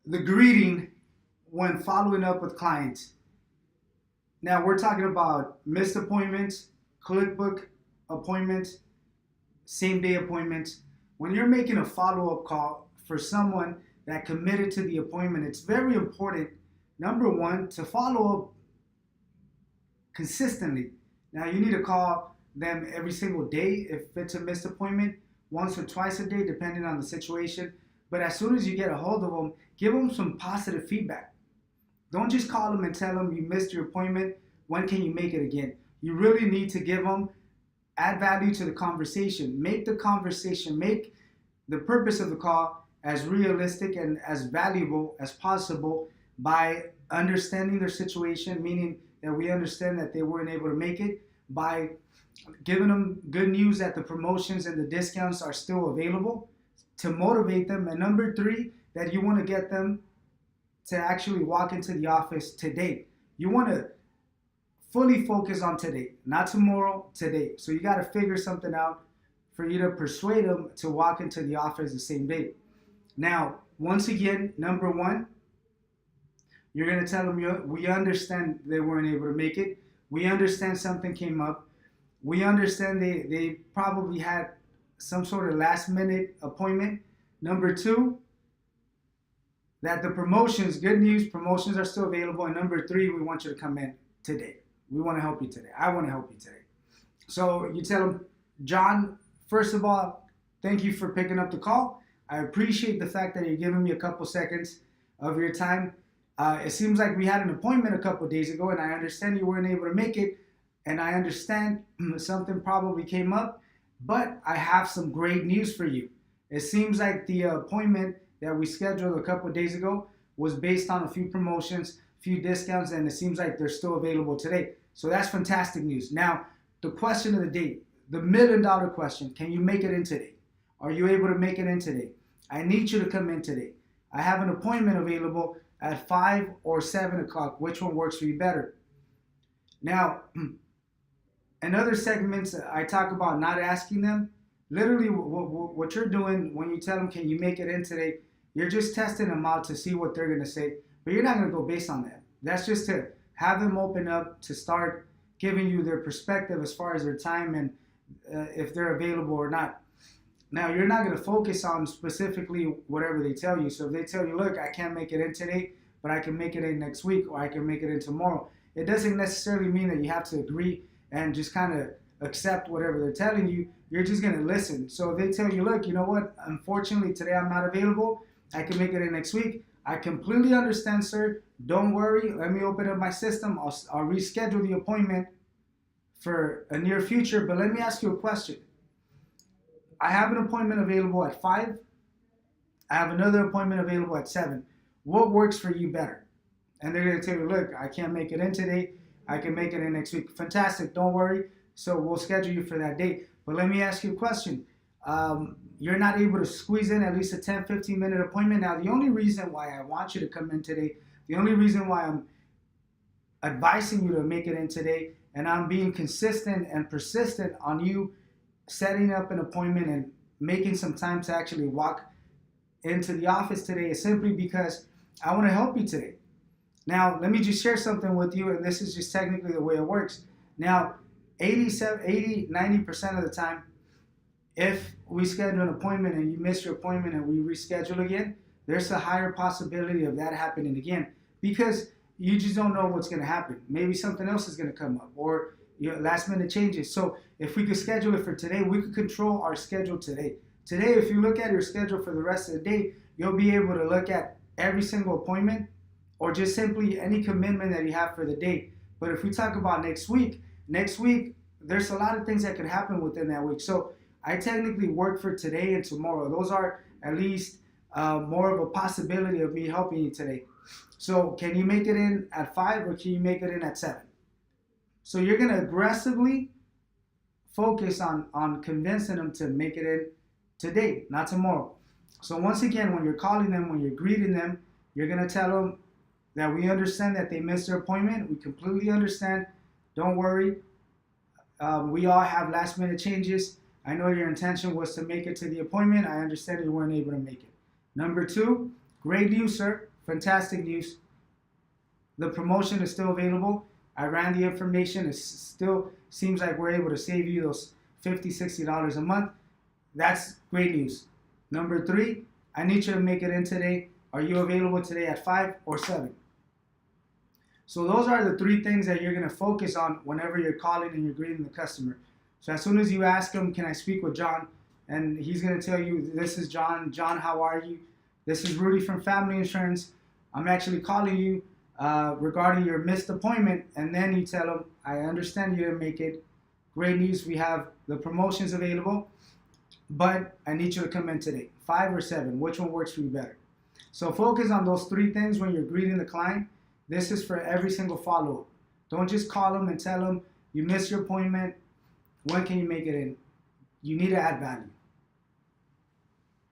the greeting when following up with clients. Now we're talking about missed appointments, ClickBook appointments, same day appointments. When you're making a follow-up call for someone that committed to the appointment, it's very important, number one, to follow up consistently. Now you need to call them every single day if it's a missed appointment, once or twice a day, depending on the situation. But as soon as you get a hold of them, give them some positive feedback. Don't just call them and tell them you missed your appointment. When can you make it again? You really need to give them, add value to the conversation. Make the conversation, make the purpose of the call as realistic and as valuable as possible by understanding their situation, meaning that we understand that they weren't able to make it, by giving them good news that the promotions and the discounts are still available to motivate them. And number three, that you want to get them to actually walk into the office today. You want to fully focus on today, not tomorrow, today. So you got to figure something out for you to persuade them to walk into the office the same day. Now, once again, number one, you're going to tell them we understand they weren't able to make it. We understand something came up. We understand they probably had some sort of last minute appointment. Number two, that the promotions, good news, promotions are still available. And number three, we want you to come in today. We want to help you today. I want to help you today. So you tell them, John, first of all, thank you for picking up the call. I appreciate the fact that you're giving me a couple seconds of your time. It seems like we had an appointment a couple days ago, and I understand you weren't able to make it. And I understand something probably came up, but I have some great news for you. It seems like the appointment that we scheduled a couple days ago was based on a few promotions, a few discounts, and it seems like they're still available today. So that's fantastic news. Now, the question of the day, the $1,000,000 question, can you make it in today? Are you able to make it in today? I need you to come in today. I have an appointment available at 5 or 7 o'clock. Which one works for you better? Now, in other segments, I talk about not asking them. Literally, what you're doing when you tell them, can you make it in today? You're just testing them out to see what they're going to say. But you're not going to go based on that. That's just to have them open up, to start giving you their perspective as far as their time and if they're available or not. Now, you're not going to focus on specifically whatever they tell you. So if they tell you, look, I can't make it in today, but I can make it in next week, or I can make it in tomorrow, it doesn't necessarily mean that you have to agree and just kind of accept whatever they're telling you. You're just going to listen. So if they tell you, look, you know what, unfortunately today I'm not available, I can make it in next week, I completely understand, sir. Don't worry. Let me open up my system. I'll reschedule the appointment for a near future. But let me ask you a question. I have an appointment available at 5. I have another appointment available at 7. What works for you better? And they're going to tell you, look, I can't make it in today. I can make it in next week. Fantastic. Don't worry. So we'll schedule you for that date. But let me ask you a question. You're not able to squeeze in at least a 10, 15-minute appointment. Now, the only reason why I want you to come in today, the only reason why I'm advising you to make it in today, and I'm being consistent and persistent on you setting up an appointment and making some time to actually walk into the office today, is simply because I want to help you today. Now, let me just share something with you, and this is just technically the way it works. Now, 90% of the time, if we schedule an appointment and you miss your appointment and we reschedule again, there's a higher possibility of that happening again, because you just don't know what's going to happen. Maybe something else is going to come up, or your last minute changes. So if we could schedule it for today, we could control our schedule today. Today, if you look at your schedule for the rest of the day, you'll be able to look at every single appointment or just simply any commitment that you have for the day. But if we talk about next week, there's a lot of things that could happen within that week. So I technically work for today and tomorrow. Those are at least more of a possibility of me helping you today. So can you make it in at 5 or can you make it in at 7? So you're going to aggressively focus on convincing them to make it in today, not tomorrow. So once again, when you're calling them, when you're greeting them, you're going to tell them that we understand that they missed their appointment. We completely understand. Don't worry. We all have last minute changes. I know your intention was to make it to the appointment. I understand you weren't able to make it. Number 2, great news, sir. fantastic news. The promotion is still available. I ran the information. It still seems like we're able to save you those $50, $60 a month. That's great news. Number 3, I need you to make it in today. Are you available today at 5 or 7? So those are the 3 things that you're going to focus on whenever you're calling and you're greeting the customer. So as soon as you ask him, can I speak with John? And he's going to tell you, this is John. John, how are you? This is Rudy from Family Insurance. I'm actually calling you regarding your missed appointment. And then you tell him, I understand you didn't make it. Great news, we have the promotions available, but I need you to come in today. 5 or 7, which one works for you better? So focus on those 3 things when you're greeting the client. This is for every single follow-up. Don't just call them and tell them you missed your appointment. When can you make it in? You need to add value.